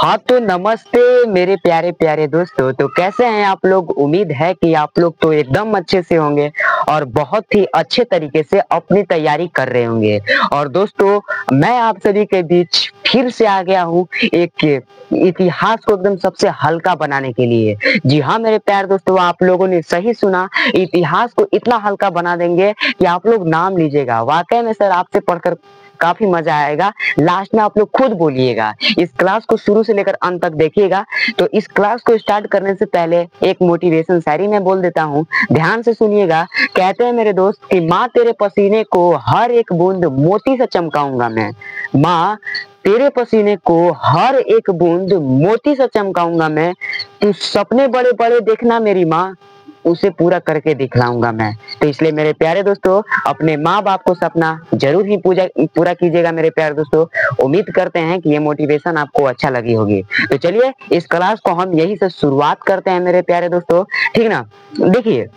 हाँ तो नमस्ते मेरे प्यारे प्यारे दोस्तों। तो कैसे हैं आप लोग? उम्मीद है कि आप लोग तो एकदम अच्छे से होंगे और बहुत ही अच्छे तरीके से अपनी तैयारी कर रहे होंगे। और दोस्तों, मैं आप सभी के बीच फिर से आ गया हूँ एक इतिहास को एकदम सबसे हल्का बनाने के लिए। जी हाँ मेरे प्यारे दोस्तों, आप लोगों ने सही सुना, इतिहास को इतना हल्का बना देंगे कि आप लोग नाम लीजिएगा। वाकई में सर, आपसे पढ़कर काफी मजा आएगा। लास्ट में आप लोग खुद बोलिएगा। इस क्लास को शुरू से लेकर अंत तक देखिएगा। तो इस क्लास को स्टार्ट करने से पहले एक मोटिवेशन शायरी मैं बोल देता हूँ, ध्यान से सुनिएगा। कहते हैं मेरे दोस्त कि माँ तेरे पसीने को हर एक बूंद मोती से चमकाऊंगा मैं। माँ तेरे पसीने को हर एक बूंद मोती से चमकाऊंगा मैं। तू सपने बड़े बड़े देखना मेरी माँ, उसे पूरा करके दिखलाऊंगा मैं। तो इसलिए मेरे प्यारे दोस्तों, अपने माँ बाप को सपना जरूर ही पूरा कीजिएगा मेरे प्यारे दोस्तों। उम्मीद करते हैं कि ये मोटिवेशन आपको अच्छा लगी होगी। तो चलिए इस क्लास को हम यही से शुरुआत करते हैं मेरे प्यारे दोस्तों, ठीक ना। देखिए,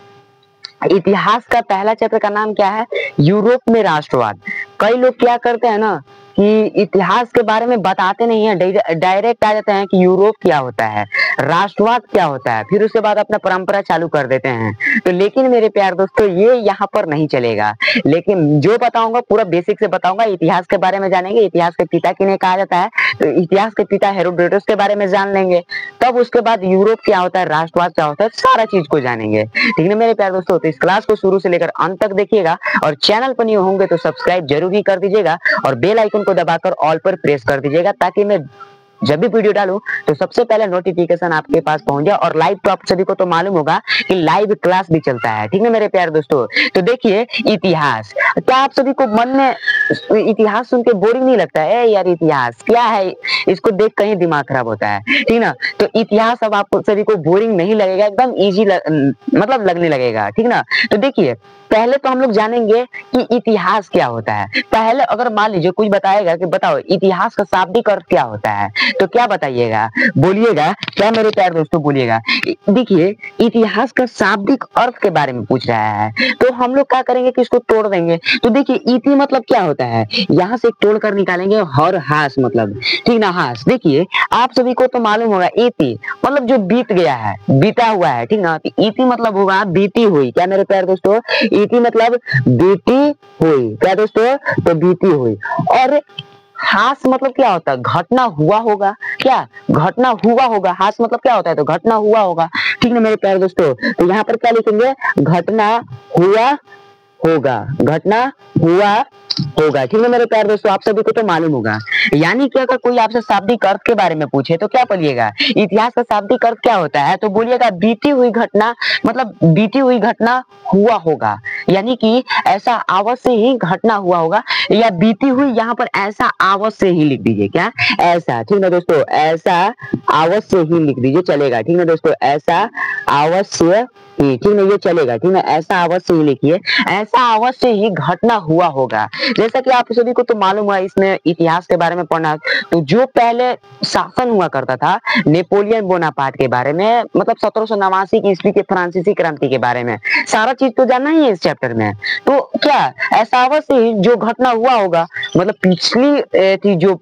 इतिहास का पहला चैप्टर का नाम क्या है? यूरोप में राष्ट्रवाद। कई लोग क्या करते हैं ना कि इतिहास के बारे में बताते नहीं है, डायरेक्ट आ जाते हैं कि यूरोप क्या होता है, राष्ट्रवाद क्या होता है, फिर उसके बाद अपना परंपरा चालू कर देते हैं। तो लेकिन मेरे प्यारे दोस्तों, ये यहाँ पर नहीं चलेगा। लेकिन जो बताऊंगा पूरा बेसिक से बताऊंगा। इतिहास के बारे में जानेंगे, इतिहास के पिता किन्हें कहा जाता है, तो इतिहास के पिता हेरोडोटस के बारे में जान लेंगे। तब उसके बाद यूरोप क्या होता है, राष्ट्रवाद क्या होता है, सारा चीज को जानेंगे। ठीक है मेरे प्यारे दोस्तों, तो इस क्लास को शुरू से लेकर अंत तक देखिएगा। और चैनल पर न्यू होंगे तो सब्सक्राइब जरूर ही कर दीजिएगा और बेल आइकन को दबाकर ऑल पर प्रेस कर दीजिएगा, ताकि मैं जब भी वीडियो डालूं तो सबसे पहले नोटिफिकेशन आपके पास पहुंच जाए। और लाइव तो आप सभी को तो मालूम होगा कि लाइव क्लास भी चलता है, ठीक है मेरे प्यारे दोस्तों। तो देखिए, इतिहास क्या आप सभी को मन में इतिहास सुन के बोरिंग नहीं लगता है? यार इतिहास क्या है, इसको देख कहीं दिमाग खराब होता है, ठीक ना। तो इतिहास अब आपको सभी को बोरिंग नहीं लगेगा, एकदम इजी मतलब लगने लगेगा, ठीक ना। तो देखिए, पहले तो हम लोग जानेंगे कि इतिहास क्या होता है। पहले अगर मान लीजिए कुछ बताएगा कि बताओ इतिहास का शाब्दिक अर्थ क्या होता है, तो क्या बताइएगा? बोलिएगा क्या मेरे प्यारे दोस्तों, बोलिएगा। देखिए, इतिहास का शाब्दिक अर्थ के बारे में पूछ रहा है, तो हम लोग क्या करेंगे कि इसको तोड़ देंगे। तो देखिए, इति मतलब क्या होता है, यहाँ से तोड़ कर निकालेंगे। हर हास मतलब, ठीक ना, हास। देखिए, आप सभी को तो मालूम होगा, इति मतलब जो बीत गया है, बीता हुआ है, ठीक ना। इति मतलब होगा बीती हुई। क्या मेरे प्यारे दोस्तों, इति मतलब बीती हुई। क्या दोस्तों, तो बीती हुई। और हास मतलब क्या होता है? घटना हुआ होगा। क्या घटना हुआ होगा? हास मतलब क्या होता है? तो घटना हुआ होगा, ठीक ना मेरे प्यारे दोस्तों। तो यहाँ पर क्या लिखेंगे? घटना हुआ होगा, घटना हुआ होगा, ठीक है मेरे प्यारे दोस्तों। आप सभी को तो मालूम होगा। यानी कि अगर कोई आपसे शाब्दिक अर्थ के बारे में पूछे तो क्या बोलिएगा? इतिहास का शाब्दिक अर्थ क्या होता है? तो बोलिएगा बीती हुई घटना, मतलब बीती हुई घटना हुआ होगा। यानी कि ऐसा अवश्य ही घटना हुआ होगा, या बीती हुई यहाँ पर ऐसा अवश्य ही लिख दीजिए। क्या ऐसा, ठीक ना दोस्तों, ऐसा अवश्य ही लिख दीजिए, चलेगा, ठीक ना दोस्तों, ऐसा अवश्य ही, ठीक है ये चलेगा, ठीक है। ऐसा अवश्य ही लिखिए, ऐसा अवश्य ही घटना हुआ होगा। जैसा कि आप सभी को तो मालूम है, इसमें इतिहास के बारे में पढ़ना, तो जो पहले शासन हुआ करता था नेपोलियन बोनापार्ट के बारे में, मतलब 1789 की ईस्वी के फ्रांसीसी क्रांति के बारे में, सारा चीज तो जानना ही है इस चैप्टर में। तो क्या ऐसा अवश्य ही जो घटना हुआ होगा, मतलब पिछली थी जो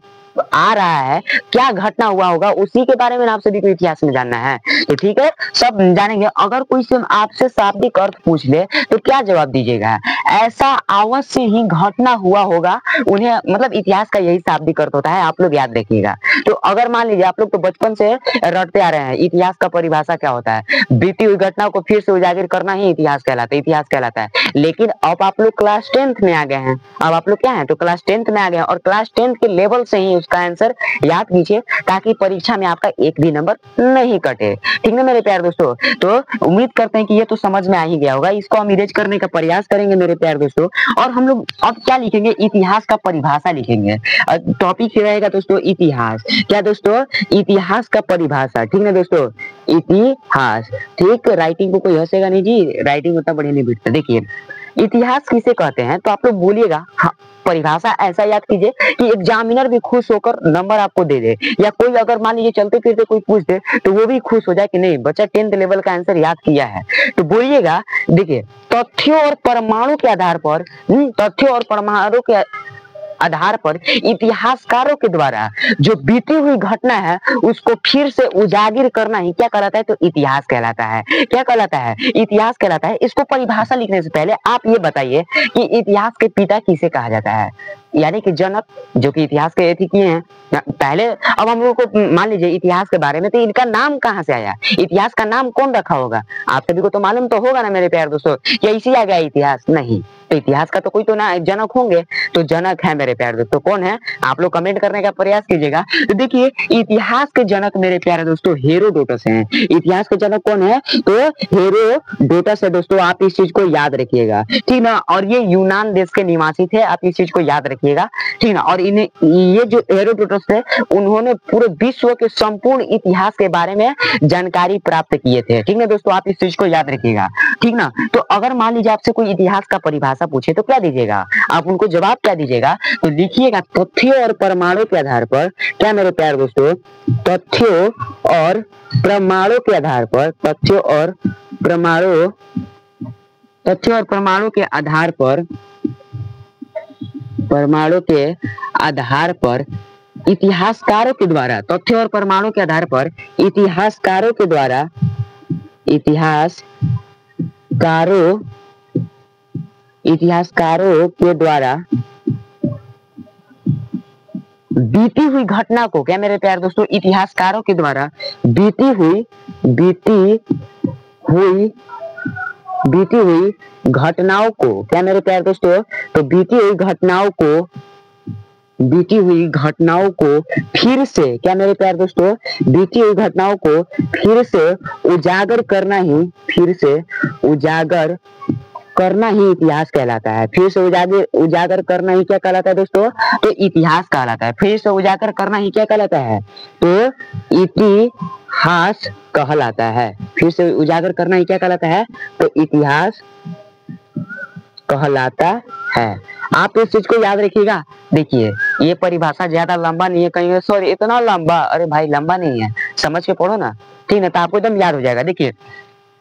आ रहा है, क्या घटना हुआ होगा, उसी के बारे में आप सभी को इतिहास में जानना है। तो ठीक है, सब जानेंगे। अगर कोई से आपसे शाब्दिक अर्थ पूछ ले तो क्या जवाब दीजिएगा? ऐसा अवश्य ही घटना हुआ होगा। उन्हें मतलब इतिहास का यही शाब्दिक अर्थ होता है, आप लोग याद रखिएगा। तो अगर मान लीजिए आप लोग तो बचपन से रटते आ रहे हैं, इतिहास का परिभाषा क्या होता है, बीती हुई घटना को फिर से उजागर करना ही इतिहास कहलाता है, इतिहास कहलाता है। लेकिन अब आप लोग क्लास 10th में आ गए हैं, अब आप लोग क्या है, तो क्लास 10th में आ गए हैं, और क्लास 10th के लेवल से ही उसका आंसर याद कीजिए, ताकि परीक्षा में आपका एक भी नंबर नहीं कटे, ठीक है मेरे प्यारे दोस्तों। तो उम्मीद करते हैं कि ये तो समझ में आ ही गया होगा। इसको हम इरेज करने का प्रयास करेंगे मेरे प्यारे दोस्तों। और हम लोग अब क्या लिखेंगे? इतिहास का परिभाषा लिखेंगे। टॉपिक रहेगा दोस्तों इतिहास। क्या दोस्तों? इतिहास का परिभाषा, ठीक है दोस्तों, इतिहास। ठीक, राइटिंग को कोई हंसेगा नहीं जी, राइटिंग उतना बढ़िया नहीं बिकता। देखिए, इतिहास किसे कहते हैं, तो आप लोग बोलिएगा। हाँ, परिभाषा ऐसा याद कीजिए कि एग्जामिनर भी खुश होकर नंबर आपको दे दे, या कोई अगर मान लीजिए चलते फिरते कोई पूछ दे तो वो भी खुश हो जाए कि नहीं बच्चा 10th लेवल का आंसर याद किया है। तो बोलिएगा, देखिए, तथ्यों और परमाणु के आधार पर, तथ्यों और परमाणु के आधार पर इतिहासकारों के द्वारा जो बीती हुई घटना है उसको फिर से उजागर करना ही क्या कहलाता है? तो इतिहास कहलाता है। क्या कहलाता है? इतिहास कहलाता है। इसको परिभाषा लिखने से पहले आप ये बताइए कि इतिहास के पिता किसे कहा जाता है? यानी कि जनक, जो कि इतिहास के एथी किए हैं पहले। अब हम लोग को मान लीजिए इतिहास के बारे में, तो इनका नाम कहाँ से आया? इतिहास का नाम कौन रखा होगा? आप सभी को तो मालूम तो होगा ना मेरे प्यारे दोस्तों, क्या इसी आ गया इतिहास? नहीं, तो इतिहास का तो कोई तो ना जनक होंगे। तो जनक है मेरे प्यारे दोस्तों, कौन है? आप लोग कमेंट करने का प्रयास कीजिएगा। तो देखिए इतिहास के जनक मेरे प्यारे दोस्तों हेरोडोटस हैं। इतिहास के जनक कौन है? तो हेरोडोटस है दोस्तों, आप इस चीज को याद रखिएगा, ठीक ना। और ये यूनान देश के निवासी थे, आप इस चीज को याद रखिएगा, ठीक ना। और इन्हें ये जो हेरोडोटस थे उन्होंने पूरे विश्व के संपूर्ण इतिहास के बारे में जानकारी प्राप्त किए थे, ठीक ना दोस्तों, आप इस चीज को याद रखिएगा, ठीक ना। तो अगर मान लीजिए आपसे कोई इतिहास का परिभाषा पूछे तो क्या दीजिएगा? आप उनको जवाब क्या दीजिएगा? तो लिखिएगा तथ्यों और प्रमाणों के आधार पर। क्या मेरे प्यारे दोस्तों? तथ्यों और प्रमाणों के आधार पर, तथ्यों और प्रमाणों के आधार पर, परमाणु के आधार पर इतिहासकारों के द्वारा, तथ्यों और परमाणु के आधार पर इतिहासकारों के द्वारा बीती हुई घटना को, क्या मेरे प्यारे दोस्तों? इतिहासकारों के द्वारा बीती हुई घटनाओं को, क्या मेरे प्यारे दोस्तों? तो बीती हुई घटनाओं को फिर से, क्या मेरे प्यारे दोस्तों? बीती हुई घटनाओं को फिर से उजागर करना ही इतिहास कहलाता है। फिर से उजागर करना ही क्या कहलाता है दोस्तों? तो इतिहास कहलाता है। फिर से उजागर करना ही क्या कहलाता है? तो इतिहास कहलाता है। फिर से उजागर करना ही क्या कहलाता है? तो इतिहास कहलाता है। आप इस चीज को याद रखिएगा। देखिए ये परिभाषा ज्यादा लंबा नहीं है, कहीं सॉरी इतना लंबा, अरे भाई लंबा नहीं है, समझ के पढ़ो ना, ठीक है, तो आपको एकदम याद हो जाएगा। देखिए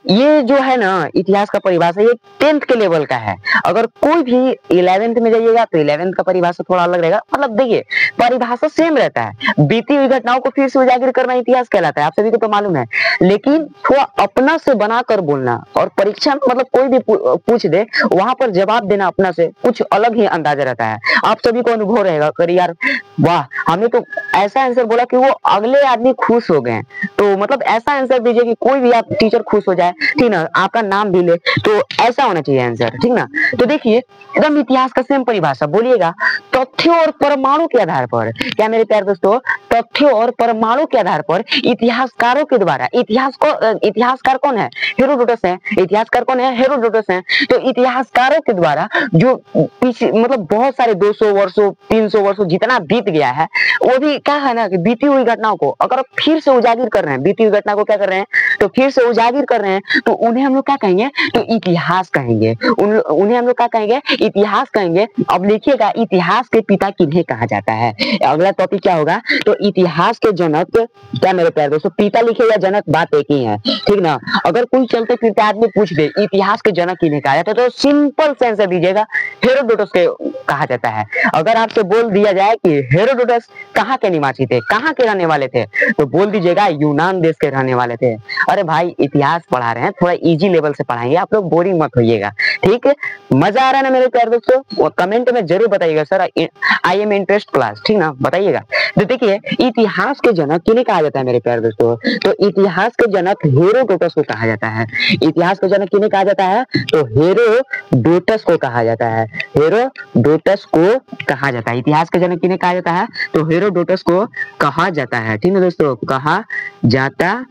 ये जो है ना इतिहास का परिभाषा, ये 10th के लेवल का है। अगर कोई भी 11th में जाइएगा तो 11th का परिभाषा थोड़ा अलग रहेगा। मतलब देखिए परिभाषा सेम रहता है, बीती हुई घटनाओं को फिर से उजागर करना इतिहास कहलाता है, आप सभी को तो मालूम है। लेकिन थोड़ा अपना से बनाकर बोलना, और परीक्षा में मतलब कोई भी पूछ दे वहां पर जवाब देना अपना से कुछ अलग ही अंदाजा रहता है। आप सभी को अनुभव रहेगा, अरे यार वाह हमने तो ऐसा आंसर बोला कि वो अगले आदमी खुश हो गए। तो मतलब ऐसा आंसर दीजिए कि कोई भी आप टीचर खुश हो जाए, ठीक ना, आपका नाम भी ले, तो ऐसा होना चाहिए आंसर, ठीक ना। तो देखिए एकदम इतिहास का सेम परिभाषा बोलिएगा, तथ्यों और परमाणु के आधार पर। क्या मेरे प्यारे दोस्तों? तथ्यों और परमाणु के आधार पर इतिहासकारों के द्वारा, इतिहासकार कौन है? हेरोडोटस है। इतिहासकार कौन है? हेरोडोटस है। तो इतिहासकारों के द्वारा जो पीछे मतलब बहुत सारे 200 वर्षों 300 वर्षों जितना बीत गया है, वो भी क्या है ना कि बीती हुई घटनाओं को अगर फिर से उजागर कर रहे हैं, बीती हुई घटना को क्या कर रहे हैं? तो फिर से उजागर कर रहे हैं, तो उन्हें हम लोग क्या कहेंगे? तो इतिहास कहेंगे। उन्हें हम लोग क्या कहेंगे? इतिहास कहेंगे। अब लिखिएगा इतिहास के पिता किन्हें कहा जाता है। अगला टॉपिक क्या होगा? तो इतिहास के जनक, क्या मेरे प्यारे दोस्तों? पिता लिखिएगा, जनक बात एक ही है, ठीक ना। अगर कोई चलते फिरते आदमी पूछ दे इतिहास के जनक किन्हें कहा जाता है, तो सिंपल से आंसर दीजिएगा हेरोडोटस के कहा जाता है। अगर आपसे बोल दिया जाए कि हेरोडोटस कहाँ के निवासी थे, कहाँ के रहने वाले थे, तो बोल दीजिएगा यूनान देश के रहने वाले थे। अरे भाई इतिहास पढ़ा रहे हैं, थोड़ा इजी लेवल से पढ़ाएंगे, आप लोग बोरिंग मत होइएगा, ठीक है। मजा आ रहा है ना मेरे प्यारे दोस्तों? वो कमेंट में जरूर बताइएगा sir I am interest class, ठीक ना, बताइएगा। तो देखिए इतिहास के जनक किन्हें कहा जाता है मेरे प्यारे दोस्तों? तो इतिहास के जनक हेरोडोटस को कहा जाता है। इतिहास के जनक किन्हें कहा जाता है? तो हेरोडोटस को कहा जाता है। हेरोडोटस को कहा जाता है। इतिहास के जनक किन्हें कहा जाता है? तो हेरोडोटस को कहा जाता है, ठीक है दोस्तों, कहा जाता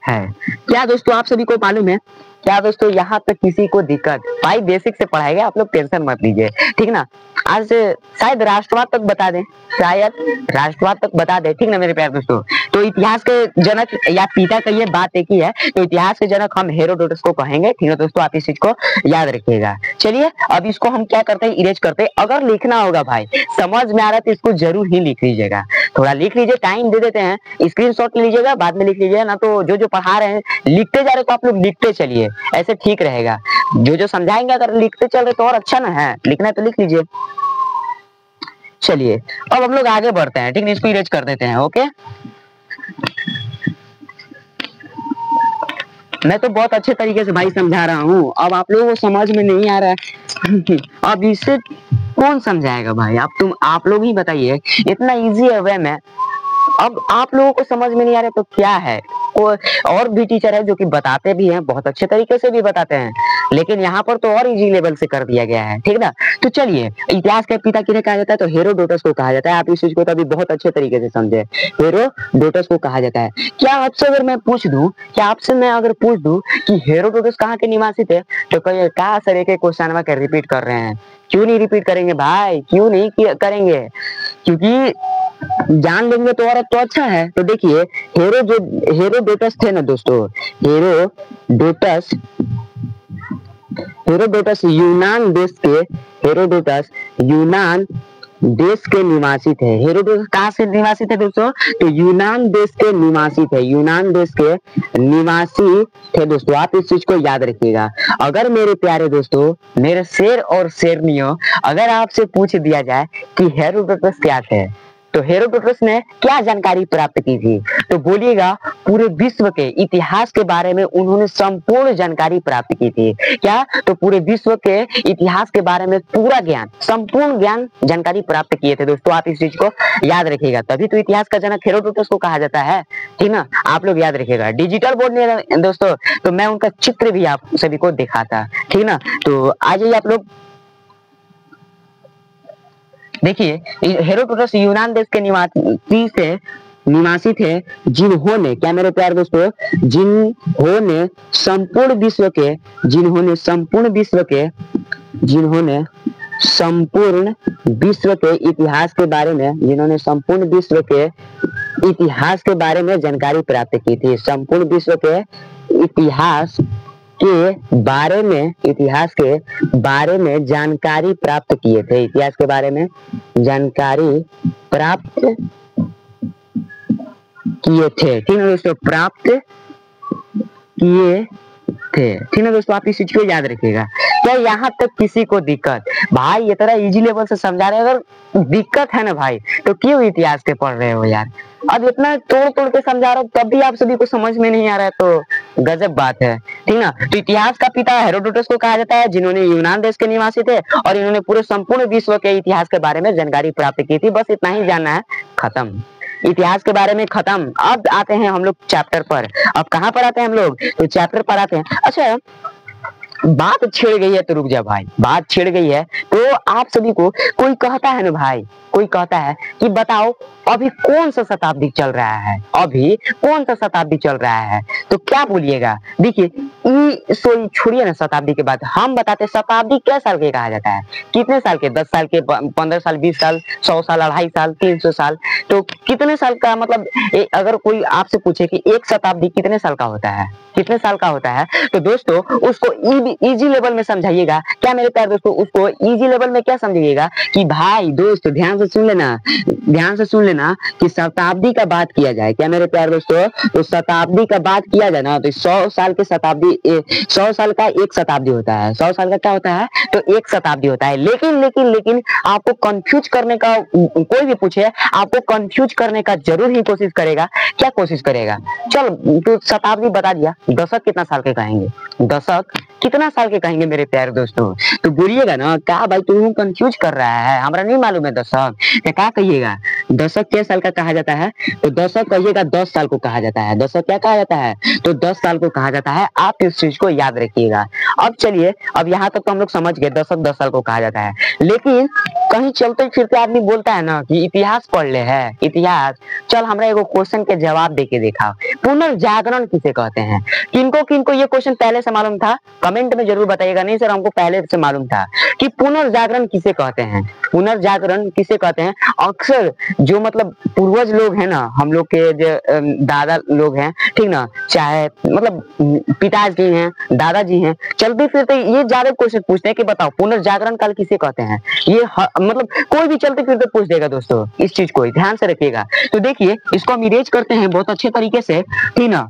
है। क्या दोस्तों आप सभी को मालूम है? क्या दोस्तों यहाँ तक किसी को दिक्कत? भाई बेसिक से पढ़ाएंगे, आप लोग टेंशन मत लीजिए, ठीक ना। आज शायद राष्ट्रवाद तक बता दें, ठीक ना मेरे प्यारे दोस्तों। तो इतिहास के जनक या पिता का ये बात एक ही है, तो इतिहास के जनक हम हेरोडोटस को कहेंगे, ठीक है दोस्तों, आप इस चीज को याद रखिएगा। चलिए अब इसको हम क्या करते हैं, इरेज करते हैं। अगर लिखना होगा भाई समझ में आ रहा है तो इसको जरूर ही लिख लीजिएगा, थोड़ा लिख लीजिए, टाइम दे देते हैं, स्क्रीनशॉट लीजिएगा, बाद में लिख लीजिएगा ना। तो जो पढ़ा रहे हैं लिखते जा रहे तो आप लोग लिखते चलिए, ऐसे ठीक रहेगा। जो समझाएंगे अगर लिखते चल रहे तो और अच्छा ना है, लिखना है तो लिख लीजिए। चलिए अब हम लोग आगे बढ़ते हैं, ठीक है, इसको इरेज कर देते हैं। ओके, मैं तो बहुत अच्छे तरीके से भाई समझा रहा हूँ, अब आप लोगों को समझ में नहीं आ रहा है अब इसे कौन समझाएगा भाई, आप लोग ही बताइए, इतना इजी है वे में। अब आप लोगों को समझ में नहीं आ रहा तो क्या है, और भी टीचर है जो कि बताते भी हैं, बहुत अच्छे तरीके से भी बताते हैं, लेकिन यहाँ पर तो और इजी लेवल से कर दिया गया है, ठीक ना। तो चलिए, इतिहास के पिता किन्हें कहा जाता है, तो हेरोडोटस को कहा जाता है। आप इस चीज को तो अभी बहुत अच्छे तरीके से समझे, हेरोडोटस को कहा जाता है। क्या आपसे अगर मैं पूछ दूं, कि हेरोडोटस कहाँ के निवासी थे, तो कहिए कहा सर एक क्वेश्चन में रिपीट कर रहे हैं। क्यों नहीं रिपीट करेंगे भाई, क्यों नहीं करेंगे, क्योंकि जान लेंगे तो और तो अच्छा है। तो देखिए, हेरोडोटस थे ना दोस्तों, हेरोडोटस यूनान देश के निवासी थे। हेरोडोटस कहाँ से निवासी थे दोस्तों, तो यूनान देश के निवासी थे दोस्तों। आप इस चीज को याद रखिएगा। अगर मेरे प्यारे दोस्तों, मेरे शेर और शेरनियों, अगर आपसे पूछ दिया जाए कि हेरोडोटस क्या थे, तो हेरोडोटस ने क्या जानकारी प्राप्त की थी, तो बोलिएगा पूरे विश्व के इतिहास के बारे में उन्होंने संपूर्ण जानकारी प्राप्त की थी। क्या, तो पूरे विश्व के इतिहास के बारे में पूरा ज्ञान, संपूर्ण ज्ञान, जानकारी प्राप्त किए थे दोस्तों। आप इस चीज को याद रखिएगा, तभी तो इतिहास का जनक हेरोडोटस को कहा जाता है, ठीक ना। आप लोग याद रखिएगा। डिजिटल बोर्ड में दोस्तों, तो मैं उनका चित्र भी आप सभी को दिखाता, ठीक ना। तो आ जाइए आप लोग, देखिए, हेरोडोटस यूनान देश के निवासी थे, जिन्होंने, क्या मेरे प्यारे दोस्तों, जिन्होंने संपूर्ण विश्व के इतिहास के बारे में जानकारी प्राप्त की थी। संपूर्ण विश्व के इतिहास के बारे में जानकारी प्राप्त किए थे। इतिहास के बारे में जानकारी प्राप्त किए थे, ठीक है दोस्तों, प्राप्त किए थे, ठीक है दोस्तों। आप इस चीज को याद रखिएगा। क्या यहाँ तक किसी को दिक्कत, भाई ये तरह इजी लेवल से समझा रहे हैं, अगर दिक्कत है ना भाई, तो क्यों इतिहास के पढ़ रहे हो यार। अब इतना तोड़ तोड़ के समझा रहा हूँ, तब भी आप सभी को समझ में नहीं आ रहा है, तो गजब बात है, ठीक ना। तो इतिहास का पिता हेरोडोटस को कहा जाता है, जिन्होंने यूनान देश के निवासी थे, और इन्होंने पूरे संपूर्ण विश्व के इतिहास के बारे में जानकारी प्राप्त की थी। बस इतना ही जानना है, खत्म। इतिहास के बारे में खत्म। अब आते हैं हम लोग चैप्टर पर। अब कहाँ पर आते हैं हम लोग, तो चैप्टर पर आते हैं। अच्छा, बात छिड़ गई है तो रुक जा भाई, बात छिड़ गई है तो आप सभी को कोई कहता है ना भाई, कोई कहता है कि बताओ अभी कौन सा शताब्दी चल रहा है, तो क्या बोलिएगा। देखिए, छोड़िए ना शताब्दी के बात, हम बताते शताब्दी क्या साल के कहा जाता है, कितने साल के, 10 साल के, 15 साल, 20 साल, 100 साल, 250 साल, 300 साल, तो कितने साल का, मतलब अगर कोई आपसे पूछे कि एक शताब्दी कितने साल का होता है, तो दोस्तों उसको इजी लेवल में समझाइएगा। क्या मेरे प्यारे दोस्तों, उसको इजी लेवल में क्या समझिएगा कि भाई दोस्त ध्यान से सुन लेना कि शताब्दी का बात किया जाए। क्या मेरे प्यारे दोस्तों, तो शताब्दी का बात किया जाए ना, तो 100 साल के शताब्दी, 100 साल का एक शताब्दी होता है। 100 साल का क्या होता है, तो एक शताब्दी होता है। लेकिन आपको कंफ्यूज करने का, कोई भी पूछे आपको कंफ्यूज करने का जरूर ही कोशिश करेगा। क्या कोशिश करेगा, चल तो शताब्दी बता दिया, दशक कितना साल के कहेंगे, दशक कितना साल के कहेंगे मेरे प्यारे दोस्तों, तो बोलिएगा ना क्या भाई तू कंफ्यूज कर रहा है, हमारा नहीं मालूम है दशक, क्या कहिएगा, दशक क्या साल का कहा जाता है, तो दशक कहिएगा 10 साल को कहा जाता है। दशक क्या कहा जाता है, तो 10 साल को कहा जाता है। आप इस चीज को याद रखिएगा। अब चलिए, अब यहाँ तक तो हम लोग समझ गए, दशक 10 साल को कहा जाता है। लेकिन कहीं चलते फिरते आदमी बोलता है ना कि इतिहास पढ़ ले है, इतिहास, चल हमरा एगो क्वेश्चन के जवाब देके देखा, पुनर्जागरण किसे कहते हैं। किनको ये क्वेश्चन पहले से मालूम था, कमेंट में जरूर बताइएगा। नहीं सर हमको पहले से मालूम था कि पुनर्जागरण किसे कहते हैं, पुनर्जागरण किसे कहते हैं। अक्सर जो मतलब पूर्वज लोग हैं ना, हम लोग के जो दादा लोग हैं, ठीक ना, चाहे मतलब पिताजी हैं, दादाजी हैं, चलते फिरते ये ज्यादा क्वेश्चन पूछते हैं कि बताओ पुनर्जागरण काल किसे कहते हैं। ये मतलब कोई भी चलते फिरते पूछ देगा दोस्तों, इस चीज को ध्यान से रखिएगा। तो देखिए, इसको हम इरेज करते हैं बहुत अच्छे तरीके से, ठीक ना।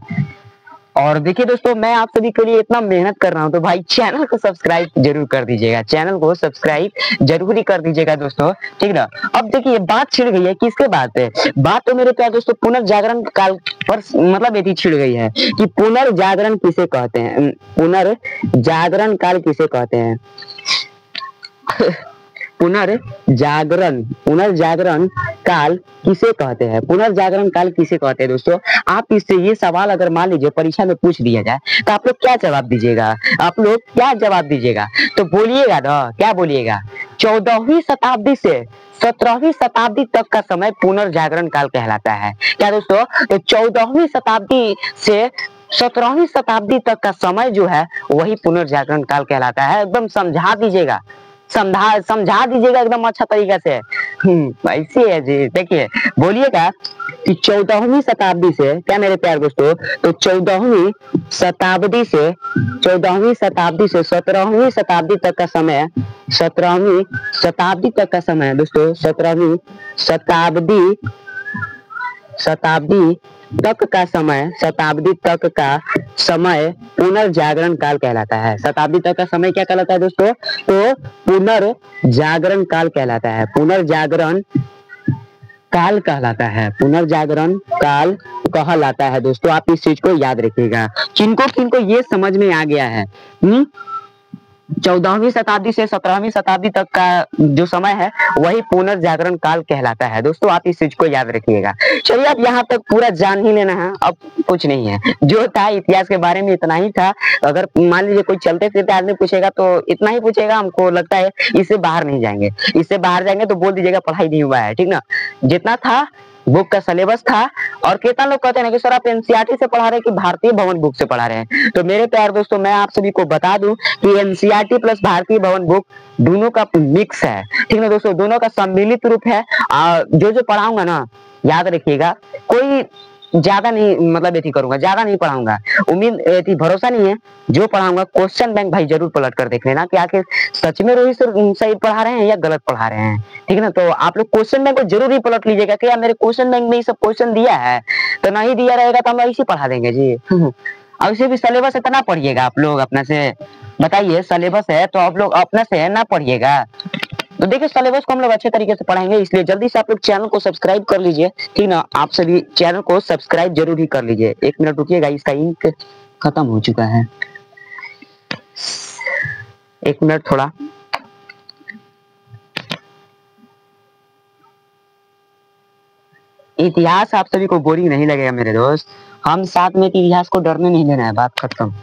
और देखिए दोस्तों, मैं आप सभी के लिए इतना मेहनत कर रहा हूँ, तो भाई चैनल को सब्सक्राइब जरूर कर दीजिएगा, चैनल को सब्सक्राइब जरूर ही कर दीजिएगा दोस्तों, ठीक ना। अब देखिए बात छिड़ गई है किसके बात पे, बात तो मेरे प्यारे दोस्तों पुनर्जागरण काल पर मतलब यदि छिड़ गई है कि पुनर्जागरण किसे कहते हैं, पुनर्जागरण काल किसे कहते हैं। पुनर्जागरण काल किसे कहते हैं, पुनर्जागरण काल किसे कहते हैं दोस्तों। आप इससे ये सवाल अगर मान लीजिए परीक्षा में पूछ दिया जाए तो आप लोग क्या जवाब दीजिएगा, आप लोग क्या जवाब दीजिएगा, तो बोलिएगा ना, क्या बोलिएगा। 14वीं शताब्दी से 17वीं शताब्दी तक का समय पुनर्जागरण काल कहलाता है। क्या दोस्तों, तो 14वीं शताब्दी से 17वीं शताब्दी तक का समय जो है वही पुनर्जागरण काल कहलाता है। एकदम समझा दीजिएगा, समझा दीजिएगा एकदम अच्छा तरीका से। ऐसे है जी, देखिए बोलिएगा कि 14वीं शताब्दी से, क्या मेरे प्यारे दोस्तों, तो 14वीं शताब्दी से 17वीं शताब्दी तक का समय, 17वीं शताब्दी तक का समय दोस्तों, 17वीं शताब्दी तक का समय, शताब्दी तक का समय पुनर्जागरण काल कहलाता है। शताब्दी तक का समय क्या कहलाता है दोस्तों, तो पुनर्जागरण काल कहलाता है, पुनर्जागरण काल कहलाता है, पुनर्जागरण काल कहलाता है दोस्तों। आप इस चीज को याद रखिएगा, किनको किनको ये समझ में आ गया है। 14वीं शताब्दी से 17वीं शताब्दी तक का जो समय है वही पुनर्जागरण काल कहलाता है दोस्तों, आप इस चीज को याद रखिएगा। चलिए अब यहाँ तक पूरा जान ही लेना है, अब कुछ नहीं है, जो था इतिहास के बारे में इतना ही था। अगर मान लीजिए कोई चलते फिरते आदमी पूछेगा तो इतना ही पूछेगा, हमको लगता है इससे बाहर नहीं जाएंगे, इससे बाहर जाएंगे तो बोल दीजिएगा पढ़ाई नहीं हुआ है, ठीक ना। जितना था बुक का सिलेबस था, और कितना लोग कहते हैं कि सर आप एनसीईआरटी से पढ़ा रहे हैं कि भारतीय भवन बुक से पढ़ा रहे हैं, तो मेरे प्यार दोस्तों मैं आप सभी को बता दूं कि एनसीईआरटी प्लस भारतीय भवन बुक दोनों का मिक्स है, ठीक है दोस्तों, दोनों का सम्मिलित रूप है। जो पढ़ाऊंगा ना याद रखिएगा, कोई ज्यादा नहीं मतलब यही करूंगा, ज्यादा नहीं पढ़ाऊंगा, उम्मीद यही भरोसा नहीं है, जो पढ़ाऊंगा क्वेश्चन बैंक भाई जरूर पलट कर देख लेना कि आखिर सच में रोहित सर सही पढ़ा रहे हैं या गलत पढ़ा रहे हैं, ठीक है ना। तो आप लोग क्वेश्चन बैंक को जरूर ही पलट लीजिएगा कि यार मेरे क्वेश्चन बैंक में ये सब क्वेश्चन दिया है, तो नहीं दिया रहेगा तो हम ऐसे पढ़ा देंगे जी। और इसे भी सिलेबस इतना पढ़िएगा आप लोग अपने से, बताइए सिलेबस है तो आप लोग अपने से ना पढ़िएगा। तो देखिए सिलेबस को हम लोग अच्छे तरीके से पढ़ाएंगे, इसलिए जल्दी से आप लोग चैनल को सब्सक्राइब कर लीजिए, ठीक ना। आप सभी चैनल को सब्सक्राइब जरूर ही कर लीजिए। 1 मिनट रुकिएगा, इसका इंक खत्म हो चुका है, 1 मिनट थोड़ा। इतिहास आप सभी को बोरिंग नहीं लगेगा मेरे दोस्त, हम साथ में इतिहास को डरने नहीं देना है, बात खत्म,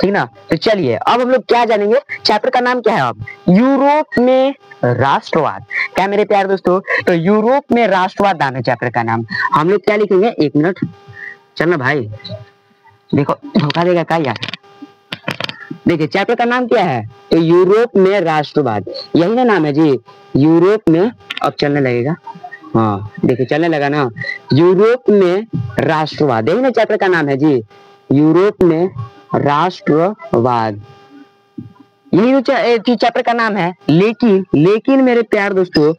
ठीक ना। तो चलिए अब हम लोग क्या जानेंगे, चैप्टर का नाम क्या है, अब यूरोप में राष्ट्रवाद। क्या मेरे प्यारे दोस्तों, तो यूरोप में राष्ट्रवाद नाम है चैप्टर का नाम। हम लोग क्या लिखेंगे, 1 मिनट चलना भाई, देखो धोखा देगा क्या यार। देखिए चैप्टर का नाम क्या है, तो यूरोप में राष्ट्रवाद, यही ना नाम है जी, यूरोप में। अब चलने लगेगा, हाँ देखिए चलने लगा ना, यूरोप में राष्ट्रवाद, यही ना चैप्टर का नाम है जी, यूरोप में राष्ट्रवाद, यही चैप्टर का नाम है। लेकिन मेरे प्यार दोस्तों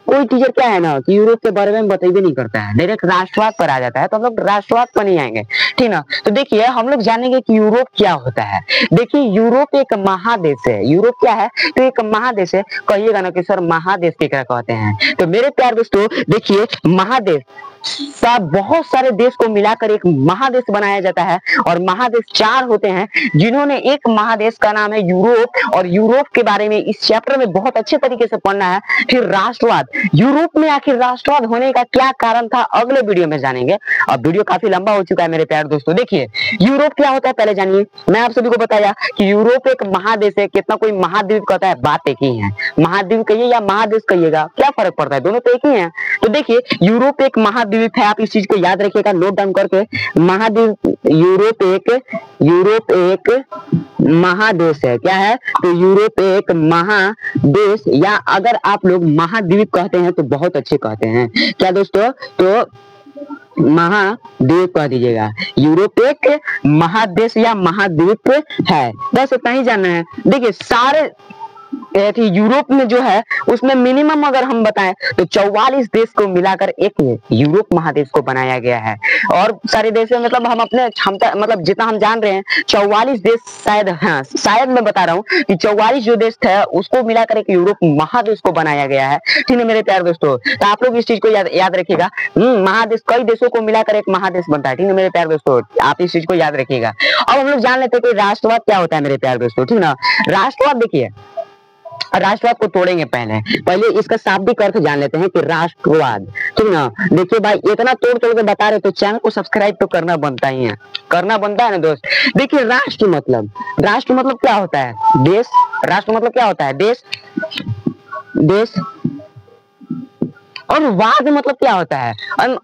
कोई टीचर क्या है ना कि यूरोप के बारे में बताइए नहीं करता है, डायरेक्ट राष्ट्रवाद पर आ जाता है, तो हम लोग राष्ट्रवाद पर नहीं आएंगे, ठीक ना। तो देखिए हम लोग जानेंगे कि यूरोप क्या होता है। देखिए यूरोप एक महादेश है, यूरोप क्या है, तो एक महादेश है। कहिएगा ना कि सर महादेश क्या कहते हैं, तो मेरे प्यार दोस्तों देखिए महादेश बहुत सारे देश को मिलाकर एक महादेश बनाया जाता है, और महादेश 4 होते हैं, जिन्होंने एक महादेश का नाम है यूरोप, और यूरोप के बारे में इस चैप्टर में बहुत अच्छे तरीके से पढ़ना है। फिर राष्ट्रवाद, यूरोप में आखिर राष्ट्रवाद होने का क्या कारण था अगले वीडियो में जानेंगे। अब वीडियो काफी लंबा हो चुका है मेरे प्यारे दोस्तों। देखिए यूरोप क्या होता है पहले जानिए, मैं आप सभी को बताया कि यूरोप एक महादेश है, कितना कोई महाद्वीप कहता है, बात एक ही है, महाद्वीप कहिए या महादेश कहिएगा क्या फर्क पड़ता है, दोनों तो एक ही है। तो देखिए यूरोप एक महाद्वीप है, आप इस चीज को याद रखिएगा, नोट डाउन करके, महाद्वीप, यूरोप एक महादेश है, क्या है, तो यूरोप एक महादेश, या अगर आप लोग महाद्वीप कहते हैं तो बहुत अच्छे कहते हैं, क्या दोस्तों, तो महाद्वीप कह दीजिएगा। यूरोप एक महादेश या महाद्वीप है, बस इतना ही जानना है। देखिए सारे यूरोप में जो है उसमें मिनिमम अगर हम बताएं तो 44 देश को मिलाकर एक यूरोप महादेश को बनाया गया है। और सारे देश में मतलब हम अपने क्षमता मतलब जितना हम जान रहे हैं 44 देश शायद, हाँ शायद मैं बता रहा हूँ कि 44 जो देश थे उसको मिलाकर एक यूरोप महादेश को बनाया गया है। ठीक है मेरे प्यारे दोस्तों, तो आप लोग इस चीज को याद रखिएगा। महादेश कई देशों को मिलाकर एक महादेश बनता है। ठीक है मेरे प्यारे दोस्तों, आप इस चीज को याद रखिएगा। अब हम लोग जान लेते हैं कि राष्ट्रवाद क्या होता है मेरे प्यारे दोस्तों। ठीक ना, राष्ट्रवाद देखिए, राष्ट्रवाद को तोड़ेंगे पहले इसका शाब्दिक अर्थ जान लेते हैं कि राष्ट्रवाद। ठीक ना, देखिए भाई इतना तोड़ के बता रहे तो चैनल को सब्सक्राइब तो करना बनता ही है, करना बनता है ना दोस्त। देखिए राष्ट्र मतलब क्या होता है? देश। राष्ट्र मतलब क्या होता है? देश। और वाद मतलब क्या होता है?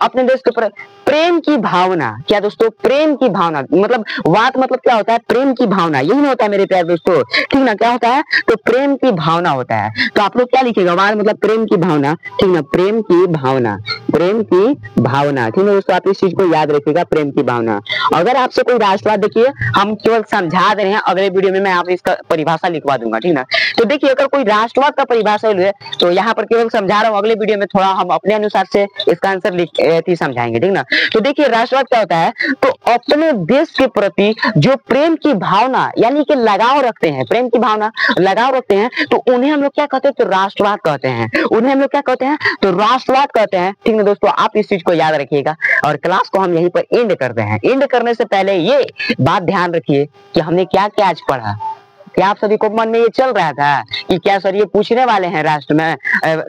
अपने देश के प्रेम की भावना। क्या दोस्तों? प्रेम की भावना। मतलब वाद मतलब क्या होता है? प्रेम की भावना। यही ना होता है मेरे प्यारे दोस्तों। ठीक ना, क्या होता है? तो प्रेम की भावना होता है। तो आप लोग क्या लिखिएगा? वाद मतलब प्रेम की भावना। ठीक ना, प्रेम की भावना, प्रेम की भावना। ठीक है दोस्तों, आप इस चीज को याद रखिएगा, प्रेम की भावना। अगर आपसे कोई राष्ट्रवाद, देखिए हम केवल समझा दे रहे हैं, अगले वीडियो में मैं आप इसका परिभाषा लिखवा दूंगा। ठीक ना, तो देखिए अगर कोई राष्ट्रवाद का परिभाषा है तो यहाँ पर केवल समझा रहा हूँ, अगले वीडियो में थोड़ा हम अपने अनुसार से इसका आंसर लिख समझाएंगे। ठीक ना, तो देखिए राष्ट्रवाद क्या होता है? तो अपने देश के प्रति जो प्रेम की भावना यानी कि लगाव रखते हैं, प्रेम की भावना लगाव रखते हैं, तो उन्हें हम लोग क्या कहते हैं? तो राष्ट्रवाद कहते हैं। उन्हें हम लोग क्या कहते हैं? तो राष्ट्रवाद कहते हैं। ठीक है दोस्तों, आप इस चीज को याद रखिएगा और क्लास को हम यहीं पर एंड करते हैं। एंड करने से पहले ये बात ध्यान रखिए कि हमने क्या क्या आज पढ़ा। क्या आप सभी को मन में ये चल रहा था कि क्या सर ये पूछने वाले हैं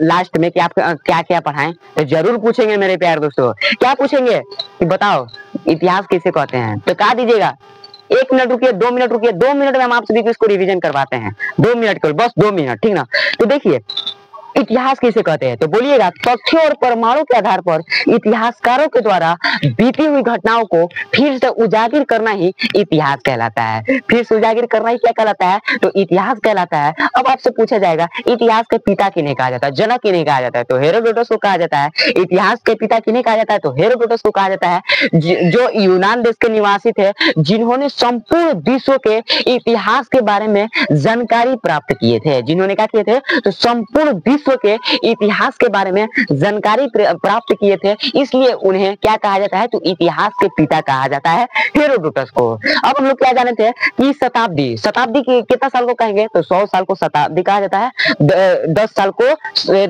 लास्ट में कि आप क्या क्या पढ़ाएं? तो जरूर पूछेंगे मेरे प्यारे दोस्तों। क्या पूछेंगे कि बताओ इतिहास किसे कहते हैं? तो कहा दीजिएगा 1 मिनट रुकिए, 2 मिनट रुकिए, 2 मिनट में हम आप सभी को इसको रिवीजन करवाते हैं। 2 मिनट केवल, बस 2 मिनट। ठीक ना, तो देखिए इतिहास किसे कहते हैं? तो बोलिएगा तथ्यों और प्रमाणों के आधार पर इतिहासकारों के द्वारा बीती हुई घटनाओं को फिर से उजागर करना ही इतिहास कहलाता है। फिर से उजागर करना ही क्या कहलाता है? तो इतिहास कहलाता है। अब आपसे पूछा जाएगा इतिहास के पिता किन्हें कहा जाता है? जनक किन्हें कहा जाता है? तो हेरोडोटस को कहा जाता है। इतिहास के पिता किन्हें कहा जाता है? तो हेरोडोटस को कहा जाता है, जो यूनान देश के निवासी थे, जिन्होंने संपूर्ण विश्व के इतिहास के बारे में जानकारी प्राप्त किए थे। जिन्होंने क्या किए थे? तो संपूर्ण विश्व के इतिहास के बारे में जानकारी प्राप्त किए थे, इसलिए उन्हें क्या कहा जाता है? तो इतिहास के पिता कहा जाता है, हेरोडोटस को। अब हम लोग क्या जाने थे कि शताब्दी की कितना साल को कहेंगे? तो 100 साल को शताब्दी कहा जाता है, 10 साल को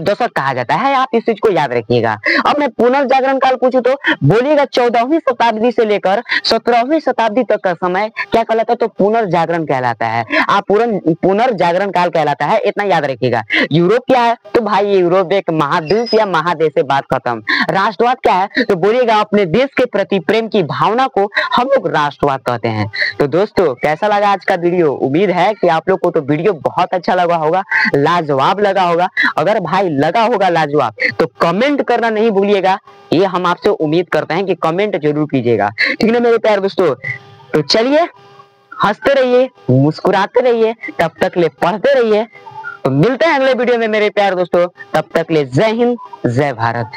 दशक कहा जाता है। आप इस चीज को याद रखिएगा। अब मैं पुनर्जागरण काल पूछूं तो बोलिएगा 14वीं शताब्दी से लेकर 17वीं शताब्दी तक का समय क्या कहलाता है? तो पुनर्जागरण कहलाता है। आप पुनर्जागरण काल कहलाता है, इतना याद रखिएगा। यूरोप क्या है? तो भाई यूरोप एक महाद्वीप या महादेश है, बात खत्म। राष्ट्रवाद क्या है? तो बोलिएगा अपने देश के प्रति प्रेम की भावना को हम लोग राष्ट्रवाद कहते हैं। तो दोस्तों कैसा लगा आज का वीडियो? उम्मीद है कि आप लोग को तो वीडियो बहुत अच्छा लगा होगा, लाजवाब लगा होगा। अगर भाई लगा होगा लाजवाब तो कमेंट करना नहीं भूलिएगा। ये हम आपसे उम्मीद करते हैं कि कमेंट जरूर कीजिएगा। ठीक है मेरे प्यारे दोस्तों, तो चलिए हंसते रहिए, मुस्कुराते रहिए, तब तक ले पढ़ते रहिए। तो मिलते हैं अगले वीडियो में मेरे प्यारे दोस्तों, तब तक ले जय हिंद, जय भारत।